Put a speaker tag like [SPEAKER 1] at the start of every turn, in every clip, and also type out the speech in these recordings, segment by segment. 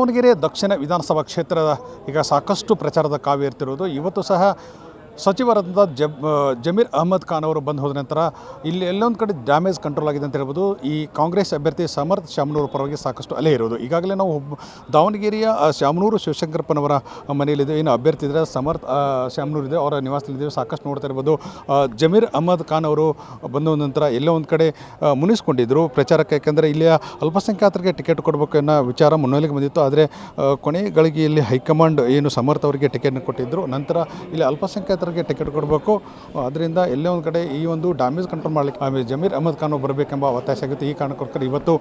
[SPEAKER 1] ದಾವಣಗೆರೆ ದಕ್ಷಿಣ ವಿಧಾನಸಭಾ ಕ್ಷೇತ್ರದ ಈಗ ಸಾಕಷ್ಟು ಪ್ರಚಾರದ ಕಾವೇರ್ತಿರೋದು. ಇವತ್ತು ಸಹ ಸಚಿವರಾದ ಜಮೀರ್ ಅಹ್ಮದ್ ಖಾನ್ ಅವರು ಬಂದು ಹೋದ ನಂತರ ಇಲ್ಲಿ ಎಲ್ಲೊಂದು ಕಡೆ ಡ್ಯಾಮೇಜ್ ಕಂಟ್ರೋಲ್ ಆಗಿದೆ ಅಂತ ಹೇಳ್ಬೋದು. ಈ ಕಾಂಗ್ರೆಸ್ ಅಭ್ಯರ್ಥಿ ಸಮರ್ಥ್ ಶಾಮನೂರು ಪರವಾಗಿ ಸಾಕಷ್ಟು ಅಲೆ ಇರೋದು. ಈಗಾಗಲೇ ನಾವು ದಾವಣಗೆರೆಯ ಶಾಮನೂರು ಶಿವಶಂಕರಪ್ಪನವರ ಮನೆಯಲ್ಲಿದೆ, ಏನು ಅಭ್ಯರ್ಥಿ ಇದ್ದರೆ ಸಮರ್ಥ್ ಶಾಮನೂರು ಇದೆ, ಅವರ ನಿವಾಸದಲ್ಲಿದ್ದೇವೆ. ಸಾಕಷ್ಟು ನೋಡ್ತಾ ಇರ್ಬೋದು. ಜಮೀರ್ ಅಹ್ಮದ್ ಖಾನ್ ಅವರು ಬಂದ ನಂತರ ಎಲ್ಲೋ ಒಂದು ಕಡೆ ಮುನಿಸ್ಕೊಂಡಿದ್ದರು ಪ್ರಚಾರಕ್ಕೆ. ಯಾಕೆಂದರೆ ಇಲ್ಲಿಯ ಅಲ್ಪಸಂಖ್ಯಾತರಿಗೆ ಟಿಕೆಟ್ ಕೊಡಬೇಕು ಅನ್ನೋ ವಿಚಾರ ಮುನ್ನೆಲೆಗೆ ಬಂದಿತ್ತು. ಆದರೆ ಕೊನೆ ಗಳಿಗೆಯಲ್ಲಿ ಹೈಕಮಾಂಡ್ ಏನು ಸಮರ್ಥ್ ಅವರಿಗೆ ಟಿಕೆಟ್ನ ಕೊಟ್ಟಿದ್ದರು. ನಂತರ ಇಲ್ಲಿ ಅಲ್ಪಸಂಖ್ಯಾತ ಟಿಕೆಟ್ ಕೊಡಬೇಕು, ಅದರಿಂದ ಎಲ್ಲೇ ಒಂದು ಕಡೆ ಈ ಒಂದು ಡ್ಯಾಮೇಜ್ ಕಂಟ್ರೋಲ್ ಮಾಡಲಿಕ್ಕೆ ಜಮೀರ್ ಅಹ್ಮದ್ ಖಾನ್ ಬರಬೇಕೆಂಬ ಒತ್ತಾಯ ಆಗುತ್ತೆ. ಈ ಕಾರಣಕ್ಕೋಸ್ಕರ ಇವತ್ತು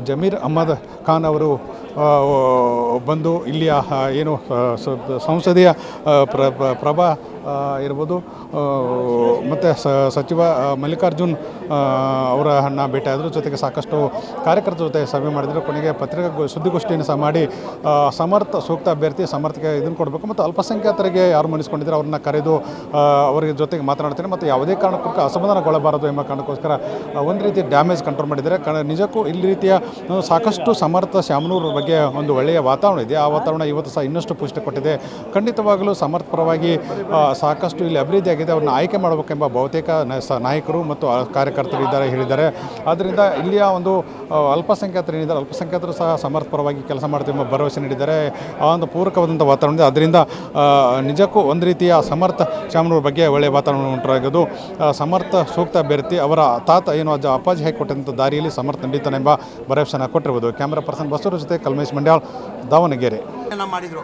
[SPEAKER 1] ಜಮೀರ್ ಅಹ್ಮದ್ ಖಾನ್ ಅವರು ಬಂದು ಇಲ್ಲಿಯ ಏನು ಸಂಸದೀಯ ಪ್ರಭಾ ಇರ್ಬೋದು ಮತ್ತು ಸಚಿವ ಮಲ್ಲಿಕಾರ್ಜುನ್ ಅವರನ್ನ ಭೇಟಿಯಾದರು. ಜೊತೆಗೆ ಸಾಕಷ್ಟು ಕಾರ್ಯಕರ್ತರ ಜೊತೆ ಸಭೆ ಮಾಡಿದರು. ಕೊನೆಗೆ ಪತ್ರಿಕಾ ಸುದ್ದಿಗೋಷ್ಠಿಯನ್ನು ಸಹ ಮಾಡಿ ಸಮರ್ಥ ಸೂಕ್ತ ಅಭ್ಯರ್ಥಿ ಸಮರ್ಥಕ್ಕೆ ಇದನ್ನು ಕೊಡಬೇಕು ಮತ್ತು ಅಲ್ಪಸಂಖ್ಯಾತರಿಗೆ ಯಾರು ಮನಿಸ್ಕೊಂಡಿದ್ದಾರೆ ಅವ್ರನ್ನ ಕರೆದು ಅವರಿಗೆ ಜೊತೆಗೆ ಮಾತನಾಡ್ತೇನೆ ಮತ್ತು ಯಾವುದೇ ಕಾರಣಕ್ಕೂ ಅಸಮಾಧಾನಗೊಳ್ಳಬಾರದು ಎಂಬ ಕಾರಣಕ್ಕೋಸ್ಕರ ಒಂದು ರೀತಿ ಡ್ಯಾಮೇಜ್ ಕಂಟ್ರೋಲ್ ಮಾಡಿದ್ದಾರೆ. ನಿಜಕ್ಕೂ ಇಲ್ಲಿ ರೀತಿಯ ಸಾಕಷ್ಟು ಸಮರ್ಥ ಶಾಮನೂರು ಬಗ್ಗೆ ಒಂದು ಒಳ್ಳೆಯ ವಾತಾವರಣ ಇದೆ. ಆ ವಾತಾವರಣ ಇವತ್ತು ಸಹ ಇನ್ನಷ್ಟು ಪುಷ್ಟಿ ಕೊಟ್ಟಿದೆ. ಖಂಡಿತವಾಗಲೂ ಸಮರ್ಥ ಪರವಾಗಿ ಸಾಕಷ್ಟು ಇಲ್ಲಿ ಅಭಿವೃದ್ಧಿ ಆಗಿದೆ. ಅವ್ರನ್ನ ಆಯ್ಕೆ ಮಾಡಬೇಕೆಂಬ ಬಹುತೇಕ ನಾಯಕರು ಮತ್ತು ಕಾರ್ಯಕರ್ತರು ಇದ್ದಾರೆ ಹೇಳಿದ್ದಾರೆ. ಆದ್ದರಿಂದ ಇಲ್ಲಿಯ ಒಂದು ಅಲ್ಪಸಂಖ್ಯಾತರು ಏನಿದ್ದಾರೆ, ಅಲ್ಪಸಂಖ್ಯಾತರು ಸಹ ಸಮರ್ಥ ಪರವಾಗಿ ಕೆಲಸ ಮಾಡ್ತೀವಿ ಎಂಬ ಭರವಸೆ ನೀಡಿದ್ದಾರೆ. ಆ ಒಂದು ಪೂರಕವಾದಂಥ ವಾತಾವರಣ ಇದೆ. ಅದರಿಂದ ನಿಜಕ್ಕೂ ಒಂದು ರೀತಿಯ ಸಮರ್ಥ ಶಾಮನೂರು ಬಗ್ಗೆ ಒಳ್ಳೆಯ ವಾತಾವರಣ ಉಂಟಾಗೋದು. ಸಮರ್ಥ ಸೂಕ್ತ ಅಭ್ಯರ್ಥಿ ಅವರ ತಾತ ಏನು ಅಪ್ಪಾಜಿ ಹಾಕಿಕೊಟ್ಟಂಥ ದಾರಿಯಲ್ಲಿ ಸಮರ್ಥ ನಡೀತಾನೆ ಎಂಬ ಭರವಸೆನ ಕೊಟ್ಟಿರ್ಬೋದು. ಕ್ಯಾಮ್ರಾ ಪರ್ಸನ್ ಬಸವರ ಜೊತೆ ಕಲ್ಮೇಶ್ ಮಂಡ್ಯಾಳ್, ದಾವಣಗೆರೆ.
[SPEAKER 2] ಮಾಡಿದರು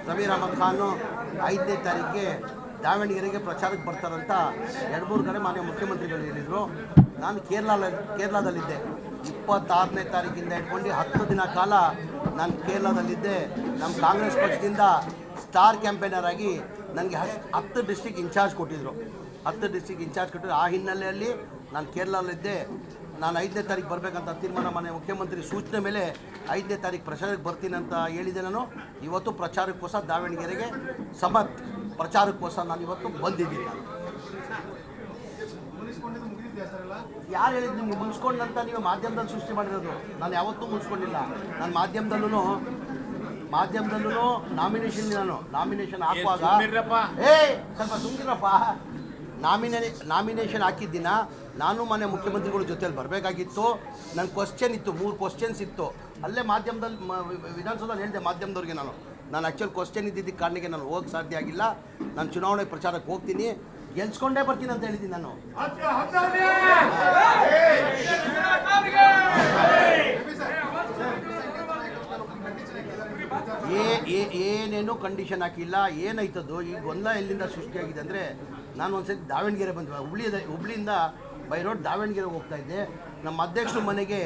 [SPEAKER 2] ಜಮೀರ್ ಅಹ್ಮದ್ ಖಾನು 5ನೇ ತಾರೀಕಿಗೆ ದಾವಣಗೆರೆಗೆ ಪ್ರಚಾರಕ್ಕೆ ಬರ್ತಾರಂತ 2-3 ಕಡೆ ಮಾನ್ಯ ಮುಖ್ಯಮಂತ್ರಿಗಳು ಹೇಳಿದರು. ನಾನು ಕೇರಳದಲ್ಲಿದ್ದೆ. 26ನೇ ತಾರೀಕಿಂದ ಇಟ್ಕೊಂಡು 10 ದಿನ ಕಾಲ ನಾನು ಕೇರಳದಲ್ಲಿದ್ದೆ. ನಮ್ಮ ಕಾಂಗ್ರೆಸ್ ಪಕ್ಷದಿಂದ ಸ್ಟಾರ್ ಕ್ಯಾಂಪೇನರ್ ಆಗಿ ನನಗೆ 10 ಡಿಸ್ಟ್ರಿಕ್ಟ್ ಇನ್ಚಾರ್ಜ್ ಕೊಟ್ಟಿದ್ದರು. 10 ಡಿಸ್ಟ್ರಿಕ್ಟ್ ಇನ್ಚಾರ್ಜ್ ಕೊಟ್ಟಿದ್ರು. ಆ ಹಿನ್ನೆಲೆಯಲ್ಲಿ ನಾನು ಕೇರಳದಲ್ಲಿದ್ದೆ. ನಾನು 5ನೇ ತಾರೀಕು ಬರಬೇಕಂತ ತೀರ್ಮಾನ ಮಾನ್ಯ ಮುಖ್ಯಮಂತ್ರಿ ಸೂಚನೆ ಮೇಲೆ 5ನೇ ತಾರೀಕು ಪ್ರಚಾರಕ್ಕೆ ಬರ್ತೀನಿ ಅಂತ ಹೇಳಿದೆ. ನಾನು ಇವತ್ತು ಪ್ರಚಾರಕ್ಕೋಸ್ಕರ ದಾವಣಗೆರೆಗೆ ಸಮರ್ಥ ಪ್ರಚಾರಕ್ಕೋಸ್ಕರ ನಾನು ಇವತ್ತು ಬಂದಿದ್ದೀನಿ. ಯಾರು ಹೇಳಿದ್ದು ನಿಮ್ಗೆ ಮುಗಿಸ್ಕೊಂಡಂತ ನೀವು ಮಾಧ್ಯಮದಲ್ಲಿ ಸೃಷ್ಟಿ ಮಾಡಿರೋದು? ನಾನು ಯಾವತ್ತೂ ಮುಗಿಸ್ಕೊಂಡಿಲ್ಲ. ನಾನು ಮಾಧ್ಯಮದಲ್ಲೂ ನಾಮಿನೇಷನ್ ಹಾಕುವಾಗ ಸ್ವಲ್ಪ ಸುಮ್ಗಿರಪ್ಪ. ನಾಮಿನೇಷನ್ ಹಾಕಿದ್ದಿನ ನಾನು ಮನೆ ಮುಖ್ಯಮಂತ್ರಿಗಳ ಜೊತೆಯಲ್ಲಿ ಬರಬೇಕಾಗಿತ್ತು. ನನ್ನ ಕ್ವಶನ್ ಇತ್ತು, 3 ಕ್ವಶನ್ಸ್ ಇತ್ತು. ಅಲ್ಲೇ ಮಾಧ್ಯಮದಲ್ಲಿ ವಿಧಾನಸೌಧದಲ್ಲಿ ಹೇಳಿದೆ ಮಾಧ್ಯಮದವ್ರಿಗೆ. ನಾನು ಆ್ಯಕ್ಚುಲಿ ಕ್ವಶನ್ ಇದ್ದಿದ್ದಕ್ಕೆ ಕಾರಣಕ್ಕೆ ನಾನು ಹೋಗಕ್ಕೆ ಸಾಧ್ಯ ಆಗಿಲ್ಲ. ನಾನು ಚುನಾವಣೆ ಪ್ರಚಾರಕ್ಕೆ ಹೋಗ್ತೀನಿ, ಗೆಲ್ಸ್ಕೊಂಡೇ ಬರ್ತೀನಿ ಅಂತ ಹೇಳಿದ್ದೀನಿ. ನಾನು ಏನೇನು ಕಂಡೀಷನ್ ಹಾಕಿಲ್ಲ. ಏನಾಯ್ತದ್ದು ಈ ಗೊಂದಲ ಎಲ್ಲಿಂದ ಸೃಷ್ಟಿಯಾಗಿದೆ ಅಂದರೆ, ನಾನು ಒಂದ್ಸತಿ ದಾವಣಗೆರೆ ಬಂದೆ. ಹುಬ್ಳಿಯಿಂದ ಬೈ ರೋಡ್ ದಾವಣಗೆರೆ ಹೋಗ್ತಾ ಇದ್ದೆ. ನಮ್ಮ ಅಧ್ಯಕ್ಷರು ಮನೆಗೆ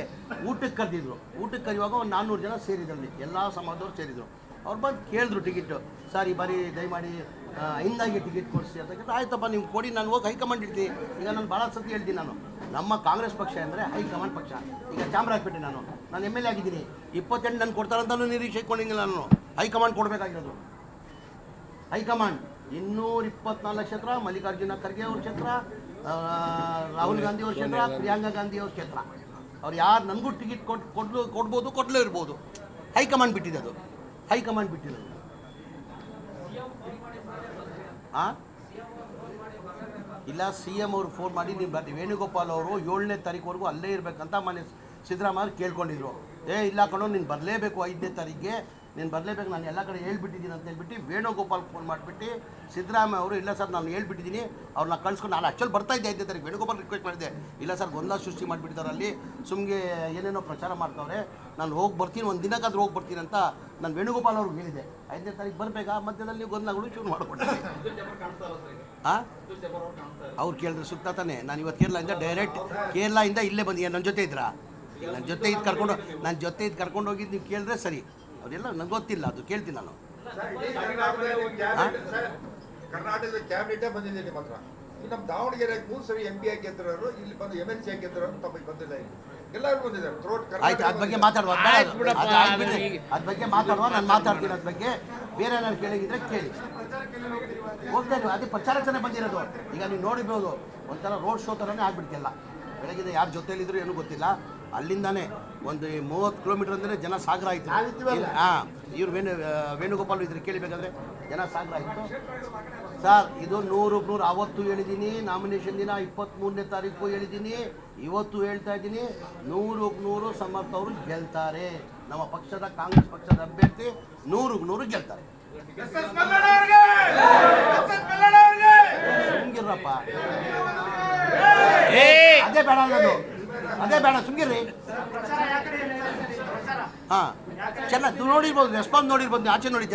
[SPEAKER 2] ಊಟಕ್ಕೆ ಕರೆದಿದ್ರು. ಊಟಕ್ಕೆ ಕರೆಯುವಾಗ ಒಂದು 400 ಜನ ಸೇರಿದ್ರಲ್ಲಿ, ಎಲ್ಲ ಸಮಾಜದವ್ರು ಸೇರಿದರು. ಅವ್ರು ಬಂದು ಕೇಳಿದ್ರು ಟಿಕೆಟು. ಸರ್ ಈ ಬಾರಿ ದಯಮಾಡಿ ಹಿಂದಾಗಿ ಟಿಕೆಟ್ ಕೊಡಿಸಿ ಅಂತ. ಆಯ್ತಪ್ಪ ನೀವು ಕೊಡಿ, ನಾನು ಹೋಗಿ ಹೈಕಮಾಂಡ್ ಇಡ್ತೀನಿ. ಈಗ ನಾನು ಭಾಳ ಸತಿ ಹೇಳ್ತೀನಿ, ನಮ್ಮ ಕಾಂಗ್ರೆಸ್ ಪಕ್ಷ ಅಂದರೆ ಹೈಕಮಾಂಡ್ ಪಕ್ಷ. ಈಗ ಚಾಮರಾಜಪೇಟೆ ನಾನು MLA ಆಗಿದ್ದೀನಿ. 28 ನಾನು ಕೊಡ್ತಾರಂತಲೂ ನಿರೀಕ್ಷೆ ಇಟ್ಕೊಂಡಿಲ್ಲ. ನಾನು ಹೈಕಮಾಂಡ್ ಕೊಡಬೇಕಾಗಿರೋದು. ಹೈಕಮಾಂಡ್ 224 ಕ್ಷೇತ್ರ, ಮಲ್ಲಿಕಾರ್ಜುನ ಖರ್ಗೆ ಅವ್ರ ಕ್ಷೇತ್ರ, ರಾಹುಲ್ ಗಾಂಧಿ ಅವ್ರ ಕ್ಷೇತ್ರ, ಪ್ರಿಯಾಂಕಾ ಗಾಂಧಿ ಅವ್ರ ಕ್ಷೇತ್ರ. ಅವ್ರು ಯಾರು ನನಗೂ ಟಿಕೆಟ್ ಕೊಡ್ಬೋದು, ಕೊಡಲೇ ಇರ್ಬೋದು. ಹೈಕಮಾಂಡ್ ಬಿಟ್ಟಿದ್ದು. ಇಲ್ಲ, CM ಅವರು ಫೋನ್ ಮಾಡಿ ನೀವು ಬರ್ತೀವಿ. ವೇಣುಗೋಪಾಲ್ ಅವರು 7ನೇ ತಾರೀಕುವರೆಗೂ ಅಲ್ಲೇ ಇರಬೇಕಂತ ಮನೆ ಸಿದ್ದರಾಮಯ್ಯ ಕೇಳ್ಕೊಂಡಿದ್ರು. ಇಲ್ಲ ಕಣೋ, ನೀನು ಬರಲೇಬೇಕು 5ನೇ ತಾರೀಕಿಗೆ, ನೀನು ಬರಲೇಬೇಕು, ನಾನು ಎಲ್ಲ ಕಡೆ ಹೇಳ್ಬಿಟ್ಟಿದ್ದೀನಿ ಅಂತ ಹೇಳ್ಬಿಟ್ಟು ವೇಣುಗೋಪಾಲ್ ಫೋನ್ ಮಾಡಿಬಿಟ್ಟು ಸಿದ್ದರಾಮಯ್ಯ ಅವರು ಇಲ್ಲ ಸರ್ ನಾನು ಹೇಳ್ಬಿಟ್ಟಿದ್ದೀನಿ, ಅವ್ರನ್ನ ಕಳ್ಸ್ಕೊಂಡು. ನಾನು ಆ್ಯಕ್ಚುಲಿ ಬರ್ತಾಯಿದ್ದೆ 5ನೇ ತಾರೀಕು. ವೇಣುಗೋಪಾಲ್ ರಿಕ್ವೆಸ್ಟ್ ಮಾಡಿದ್ದೆ. ಇಲ್ಲ ಸರ್ ಗೊಂದಲ ಸೃಷ್ಟಿ ಮಾಡಿಬಿಟ್ಟಿದ್ದಾರೆ, ಅಲ್ಲಿ ಸುಮ್ಗೆ ಏನೇನೋ ಪ್ರಚಾರ ಮಾಡ್ತಾವ್ರೆ, ನಾನು ಹೋಗಿ ಬರ್ತೀನಿ, ಒಂದು ದಿನಕ್ಕಾದ್ರೂ ಹೋಗಿ ಬರ್ತೀನಿ ಅಂತ ನಾನು ವೇಣುಗೋಪಾಲ್ ಅವ್ರಿಗೆ ಹೇಳಿದೆ. 5ನೇ ತಾರೀಕು ಬರಬೇಕಾ? ಮಧ್ಯದಲ್ಲಿ ನೀವು ಗೊಂದಲಗಳು ಶುರು ಮಾಡಿಕೊಡ್ತೀನಿ. ಅವ್ರು ಕೇಳಿದ್ರೆ ಸುತ್ತ ತಾನೆ. ನಾನು ಇವತ್ತು ಕೇರಳದಿಂದ ಇಲ್ಲೇ ಬಂದಿದ್ದೆ. ನನ್ನ ಜೊತೆ ಇದ್ರಾ? ನನ್ನ ಜೊತೆ ಇದು ಕರ್ಕೊಂಡು ಹೋಗಿದ್ದು ನೀವು ಕೇಳಿದ್ರೆ ಸರಿ. ಅವರೆಲ್ಲ ನಂಗೆ ಗೊತ್ತಿಲ್ಲ, ಅದು ಕೇಳ್ತೀನಿ ನಾನು.
[SPEAKER 3] ಕರ್ನಾಟಕದ ಕ್ಯಾಬಿನೆಟೇ ಬಂದಿದೆ ನಿಮ್ಮ ಹತ್ರ. ನಮ್ಮ ದಾವಣಗೆರೆ 3 ಸರಿ MP ಆಗಿದ್ರು, ಇಲ್ಲಿ ಬಂದು MLC ಆಗಿದ್ರು, ತಮಗೆ ಬಂದಿಲ್ಲ. ಎಲ್ಲರೂ ಬಂದಿದ್ದಾರೆ.
[SPEAKER 2] ಆಯ್ತು, ಅದ್ರ ಬಗ್ಗೆ ಮಾತಾಡುವ. ನಾನು ಮಾತಾಡ್ತೀನಿ. ಅದ್ರ ಬಗ್ಗೆ ಬೇರೆ ಏನಾದ್ರು ಕೇಳಿದ್ರೆ ಕೇಳಿ ಹೋಗ್ತಾ ಇದ್ವಿ. ಅದೇ ಪ್ರಚಾರಕ್ಕೆ ಬಂದಿರೋದು. ಈಗ ನೀವು ನೋಡಿರ್ಬೋದು, ಒಂಥರ ರೋಡ್ ಶೋ ಥರನೇ ಆಗ್ಬಿಡ್ತಿಲ್ಲ. ಬೆಳಗ್ಗೆ ಯಾರ ಜೊತೆಯಲ್ಲಿದ್ರು ಏನೂ ಗೊತ್ತಿಲ್ಲ. ಅಲ್ಲಿಂದಾನೇ ಒಂದು 30 ಕಿಲೋಮೀಟರ್ ಅಂದರೆ ಜನ ಸಾಗರ ಆಯಿತು. ಹಾಂ, ಇವ್ರು ವೇಣುಗೋಪಾಲ್ ಇದ್ರೆ ಕೇಳಬೇಕಂದ್ರೆ ಜನ ಸಾಗರ ಆಯಿತು. ಸರ್, ಇದು 100 ಅವತ್ತು ಹೇಳಿದ್ದೀನಿ, ನಾಮಿನೇಷನ್ ದಿನ 23ನೇ ತಾರೀಕು ಹೇಳಿದ್ದೀನಿ, ಇವತ್ತು ಹೇಳ್ತಾ ಇದ್ದೀನಿ, 100 ಸಮರ್ಥ ಅವರು ಗೆಲ್ತಾರೆ. ನಮ್ಮ ಪಕ್ಷದ ಕಾಂಗ್ರೆಸ್ ಪಕ್ಷದ ಅಭ್ಯರ್ಥಿ 100 ಗೆಲ್ತಾರೆ. ಸುಮ್ಗಿರಪ್ಪ, ಅದೇ ಬೇಡ ಅನ್ನೋದು, ಅದೇ ಬೇಡ, ಸುಮ್ಗಿರ್ರಿ. ಹಾಂ, ಚೆನ್ನಾಗಿ ನೋಡಿರ್ಬೋದು, ರೆಸ್ಪಾನ್ಸ್ ನೋಡಿರ್ಬೋದು, ಆಚೆ ನೋಡಿ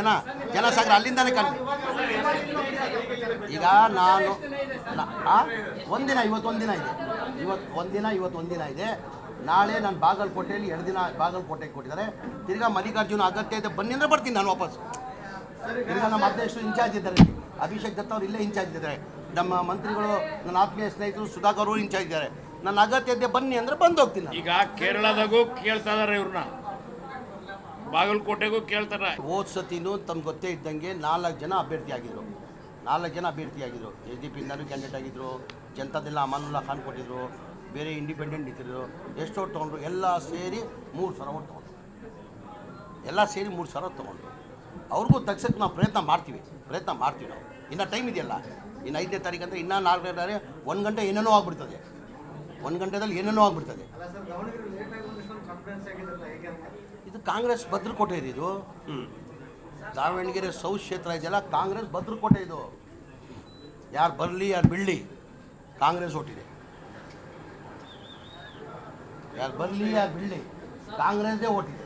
[SPEAKER 2] ಜನ ಸಾಗರ ಅಲ್ಲಿಂದಾನೆ ಈಗ ನಾನು ಒಂದಿನ ಇವತ್ತೊಂದಿನ ಇದೆ, ಇವತ್ತೊಂದಿನ ಇದೆ. ನಾಳೆ ನಾನು ಬಾಗಲಕೋಟೆಯಲ್ಲಿ 2 ದಿನ ಬಾಗಲಕೋಟೆಗೆ ಕೊಟ್ಟಿದ್ದಾರೆ. ತಿರ್ಗಾ ಮಲ್ಲಿಕಾರ್ಜುನ ಅಗತ್ಯ ಇದೆ ಬನ್ನಿ ಅಂದರೆ ಬರ್ತೀನಿ ನಾನು ವಾಪಸ್. ತಿರ್ಗಾ ನಮ್ಮ ಅಧ್ಯಕ್ಷರು ಇನ್ಚಾರ್ಜ್ ಇದ್ದಾರೆ, ಅಭಿಷೇಕ್ ದತ್ತ ಅವರು ಇಲ್ಲೇ ಇನ್ಚಾರ್ಜ್ ಇದ್ದಾರೆ. ನಮ್ಮ ಮಂತ್ರಿಗಳು, ನನ್ನ ಆತ್ಮೀಯ ಸ್ನೇಹಿತರು ಸುಧಾಕರ್ ಅವರು ಇನ್ಚಾರ್ಜ್ ಇದ್ದಾರೆ. ನನ್ನ ಅಗತ್ಯ ಇದೆ ಬನ್ನಿ ಅಂದರೆ ಬಂದು ಹೋಗ್ತೀನಿ.
[SPEAKER 4] ಈಗ ಕೇರಳದಾಗೂ ಕೇಳ್ತಾ ಇದಾರೆ ಇವ್ರನ್ನ, ಬಾಗಲಕೋಟೆಗೂ ಕೇಳ್ತಾರೆ.
[SPEAKER 2] ಹೋದ ಸತಿನೂ ತಮ್ಗೆ ಗೊತ್ತೇ ಇದ್ದಂಗೆ 4 ಜನ ಅಭ್ಯರ್ಥಿ ಆಗಿದ್ರು. SDP ಇಂದಲೂ ಕ್ಯಾಂಡಿಡೇಟ್ ಆಗಿದ್ದರು. ಜನತಾದೆಲ್ಲ ಅಮಾನುಲ್ಲಾ ಖಾನ್ ಕೊಟ್ಟಿದ್ರು, ಬೇರೆ ಇಂಡಿಪೆಂಡೆಂಟ್ ನಿಂತಿದ್ರು. ಎಷ್ಟು ಓಟ್ ತೊಗೊಂಡ್ರು? ಎಲ್ಲ ಸೇರಿ 3,000 ಓಟ್ ತೊಗೊಂಡ್ರು. ಅವ್ರಿಗೂ ತಗ್ಸಕ್ಕೆ ನಾವು ಪ್ರಯತ್ನ ಮಾಡ್ತೀವಿ ನಾವು. ಇನ್ನು ಟೈಮ್ ಇದೆಯಲ್ಲ, ಇನ್ನು 5ನೇ ತಾರೀಕು ಅಂದರೆ ಇನ್ನೂ 4ನೇ ತಾರೀಕು 1 ಗಂಟೆ ಏನೇನೋ ಆಗ್ಬಿಡ್ತದೆ. 1 ಗಂಟೆದಲ್ಲಿ ಏನೇನೋ ಆಗ್ಬಿಡ್ತದೆ. ಇದು ಕಾಂಗ್ರೆಸ್ ಭದ್ರಕೋಟೆ ಇದೆ. ಇದು ದಾವಣಗೆರೆ ಸೌತ್ ಕ್ಷೇತ್ರ ಇದೆಯಲ್ಲ, ಕಾಂಗ್ರೆಸ್ ಭದ್ರಕೋಟೆ ಇದು. ಯಾರು ಬರಲಿ ಯಾರು ಬಿಡಲಿ ಕಾಂಗ್ರೆಸ್ ಓಟಿದೆ. ಯಾರು ಬರಲಿ ಯಾರು ಬಿಡಲಿ ಕಾಂಗ್ರೆಸ್ದೇ ಓಟಿದೆ.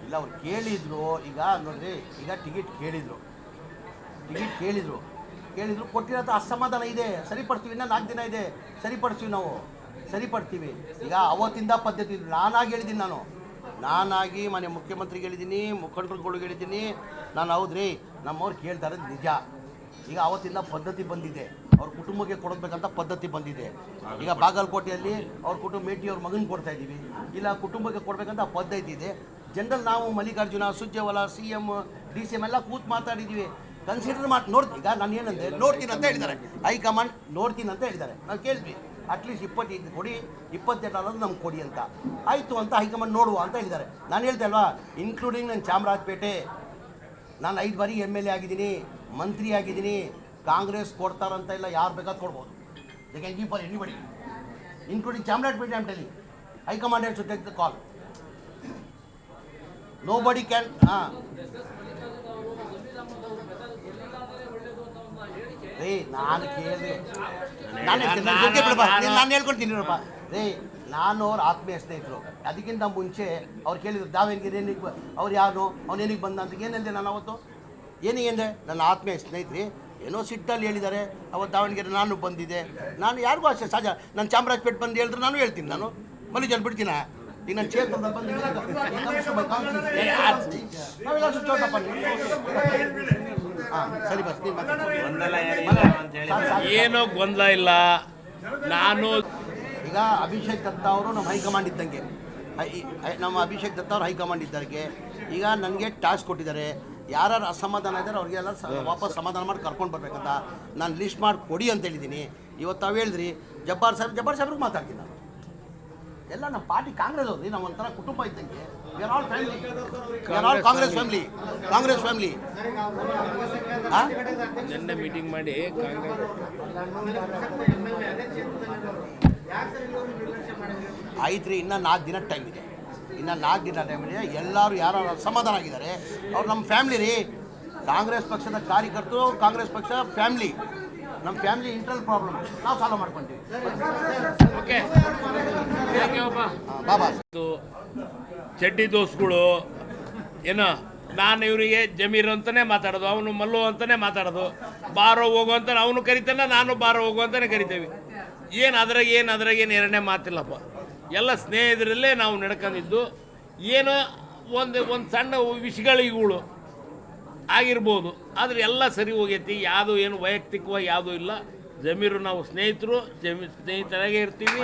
[SPEAKER 2] ಇಲ್ಲ, ಅವ್ರು ಕೇಳಿದ್ರು. ಈಗ ನೋಡ್ರಿ, ಈಗ ಟಿಕೆಟ್ ಕೇಳಿದ್ರು, ಕೊಟ್ಟಿರೋಂಥ ಅಸಮಾಧಾನ ಇದೆ. ಸರಿಪಡ್ತೀವಿ, ಇನ್ನೂ 4 ದಿನ ಇದೆ, ಸರಿಪಡ್ತೀವಿ. ಈಗ ಅವತ್ತಿಂದ ಪದ್ಧತಿ ನಾನಾಗಿ ಹೇಳಿದ್ದೀನಿ. ನಾನಾಗಿ ಮನೆ ಮುಖ್ಯಮಂತ್ರಿಗೆ ಹೇಳಿದ್ದೀನಿ, ಮುಖಂಡರುಗಳಿಗೆ ಹೇಳಿದ್ದೀನಿ. ನಾನು ಹೌದ್ರಿ, ನಮ್ಮವ್ರು ಕೇಳ್ತಾ ಇರೋದು ನಿಜ. ಈಗ ಅವತ್ತಿಂದ ಪದ್ಧತಿ ಬಂದಿದೆ, ಅವ್ರ ಕುಟುಂಬಕ್ಕೆ ಕೊಡಬೇಕಂತ ಪದ್ಧತಿ ಬಂದಿದೆ. ಈಗ ಬಾಗಲಕೋಟೆಯಲ್ಲಿ ಅವ್ರ ಕುಟುಂಬ ಮೇಟಿಯವ್ರ ಮಗನ ಕೊಡ್ತಾ ಇದ್ದೀವಿ, ಇಲ್ಲ ಕುಟುಂಬಕ್ಕೆ ಕೊಡಬೇಕಂತ ಪದ್ಧತಿ ಇದೆ. ಜನರಲ್ ನಾವು ಮಲ್ಲಿಕಾರ್ಜುನ, ಸುರ್ಜೇವಾಲಾ, CM, DCM ಎಲ್ಲ ಕೂತು ಮಾತಾಡಿದ್ದೀವಿ. ಕನ್ಸಿಡರ್ ಮಾಡಿ ಈಗ ನಾನು ಏನಂದೆ, ನೋಡ್ತೀನಿ ಅಂತ ಹೇಳಿದ್ದಾರೆ. ಹೈಕಮಾಂಡ್ ನೋಡ್ತೀನಿ ಅಂತ ಹೇಳಿದ್ದಾರೆ. ನಾವು ಕೇಳ್ತೀವಿ, ಅಟ್ಲೀಸ್ಟ್ 25 ಕೊಡಿ, 28 ನಮ್ಗೆ ಕೊಡಿ ಅಂತ. ಆಯಿತು ಅಂತ ಹೈಕಮಾಂಡ್ ನೋಡುವ ಅಂತ ಹೇಳಿದ್ದಾರೆ. ನಾನು ಹೇಳ್ದೆ ಅಲ್ವಾ, ಇನ್ಕ್ಲೂಡಿಂಗ್ ನನ್ನ ಚಾಮರಾಜಪೇಟೆ, ನಾನು 5 ಬಾರಿ MLA ಆಗಿದ್ದೀನಿ, ಮಂತ್ರಿ ಆಗಿದ್ದೀನಿ. ಕಾಂಗ್ರೆಸ್ ಕೊಡ್ತಾರಂತ ಇಲ್ಲ, ಯಾರು ಬೇಕಾದ್ರೂ ಕೊಡ್ಬೋದು. They can give for anybody, including Chamarajpet. I am telling, high command has to take the call. Nobody can. ರೀ, ನಾನು ಕೇಳಿದೆ, ನಾನು ಹೇಳ್ಕೊಳ್ತೀನಿ ನೋಡಪ್ಪ. ರೀ, ನಾನು ಅವ್ರ ಆತ್ಮೀಯ ಸ್ನೇಹಿತರು. ಅದಕ್ಕಿಂತ ಮುಂಚೆ ಅವ್ರು ಕೇಳಿದ್ರು, ದಾವಣಗೆರೆ ಅವ್ರು ಯಾರು, ಅವನೇನಿಗೆ ಬಂದ ಅಂತ. ಏನಂದೆ ನಾನು ಅವತ್ತು? ಏನಿಗೆ ನನ್ನ ಆತ್ಮೀಯ ಸ್ನೇಹಿತರು ಏನೋ ಸಿಟ್ಟಲ್ಲಿ ಹೇಳಿದ್ದಾರೆ. ಅವತ್ತು ದಾವಣಗೆರೆ ನಾನು ಬಂದಿದ್ದೆ. ನಾನು ಯಾರಿಗೂ ಅಷ್ಟೇ ಸಹಜ, ನಾನು ಚಾಮರಾಜಪೇಟೆ ಬಂದು ಹೇಳಿದ್ರೆ ನಾನು ಹೇಳ್ತೀನಿ. ನಾನು ಮಲ್ಲಿಜಲ್ಲಿ ಬಿಡ್ತೀನ. ಈಗ ನನ್ನ ಕ್ಷೇತ್ರದಲ್ಲಿ ಬಂದು ಸರಿ ಬಸ್,
[SPEAKER 4] ಏನೋ ಗೊಂದಲ ಇಲ್ಲ. ನಾನು
[SPEAKER 2] ಈಗ ಅಭಿಷೇಕ್ ದತ್ತ ಅವರು ನಮ್ಮ ಹೈಕಮಾಂಡ್ ಇದ್ದಂಗೆ, ನಮ್ಮ ಅಭಿಷೇಕ್ ದತ್ತ ಅವರು ಹೈಕಮಾಂಡ್ ಇದ್ದಕ್ಕೆ ಈಗ ನನಗೆ ಟಾಸ್ಕ್ ಕೊಟ್ಟಿದ್ದಾರೆ. ಯಾರು ಅಸಮಾಧಾನ ಇದ್ದಾರೆ ಅವ್ರಿಗೆಲ್ಲ ವಾಪಸ್ ಸಮಾಧಾನ ಮಾಡಿ ಕರ್ಕೊಂಡು ಬರ್ಬೇಕಂತ ನಾನು ಲಿಸ್ಟ್ ಮಾಡಿ ಕೊಡಿ ಅಂತ ಹೇಳಿದ್ದೀನಿ. ಇವತ್ತು ತಾವು ಹೇಳಿದ್ರಿ, ಜಬ್ಬಾರ್ ಸಾಹೇಬ್ರಿಗೆ ಮಾತಾಡ್ತೀನಿ ನಾನು. ಎಲ್ಲ ನಮ್ಮ ಪಾರ್ಟಿ ಕಾಂಗ್ರೆಸ್ ಅವ್ರಿ, ನಾವು ಒಂಥರ ಕುಟುಂಬ ಇದ್ದಂಗೆ. We are all Congress family.
[SPEAKER 4] ನಿನ್ನೆ ಮೀಟಿಂಗ್ ಮಾಡಿ
[SPEAKER 2] ಆಯ್ತು ರೀ, ಇನ್ನೂ 4 ದಿನ ಟೈಮ್ ಇದೆ. ಎಲ್ಲರೂ ಯಾರು ಅಸಮಾಧಾನ ಆಗಿದ್ದಾರೆ ಅವ್ರು ನಮ್ಮ ಫ್ಯಾಮ್ಲಿ ರೀ. ಕಾಂಗ್ರೆಸ್ ಪಕ್ಷದ ಕಾರ್ಯಕರ್ತರು, ಕಾಂಗ್ರೆಸ್ ಪಕ್ಷ ಫ್ಯಾಮ್ಲಿ. ನಮ್ಮ ಫ್ಯಾಮ್ಲಿ ಇಂಟರ್ನಲ್ ಪ್ರಾಬ್ಲಮ್ ನಾವು ಸಾಲ್ವ್ ಮಾಡ್ಕೊಂತೀವಿ.
[SPEAKER 4] ಓಕೆ,
[SPEAKER 2] ಬಾಬಾ
[SPEAKER 4] ಚಡ್ಡಿ ದೋಸ್ಗಳು ಏನೋ, ನಾನು ಇವರಿಗೆ ಜಮೀರ್ ಅಂತಲೇ ಮಾತಾಡೋದು, ಅವನು ಮಲ್ಲು ಅಂತಲೇ ಮಾತಾಡೋದು. ಬಾರೋ ಹೋಗು ಅಂತ ಅವನು ಕರಿತಾನೆ, ನಾನು ಬಾರೋ ಹೋಗು ಅಂತಲೇ ಕರಿತೇವೆ. ಏನು ಅದ್ರಾಗೇನು ಎರಡನೇ ಮಾತಿಲ್ಲಪ್ಪ. ಎಲ್ಲ ಸ್ನೇಹಿತರಲ್ಲೇ ನಾವು ನಡ್ಕೊಂಡಿದ್ದು. ಏನೋ ಒಂದು ಸಣ್ಣ ವಿಷಯಗಳಿಗಳು ಆಗಿರ್ಬೋದು, ಆದರೆ ಎಲ್ಲ ಸರಿ ಹೋಗೈತಿ. ಯಾವುದೂ ಏನು ವೈಯಕ್ತಿಕವಾಗಿ ಯಾವುದೂ ಇಲ್ಲ. ಜಮೀರು ನಾವು ಸ್ನೇಹಿತರಾಗೇ ಇರ್ತೀವಿ.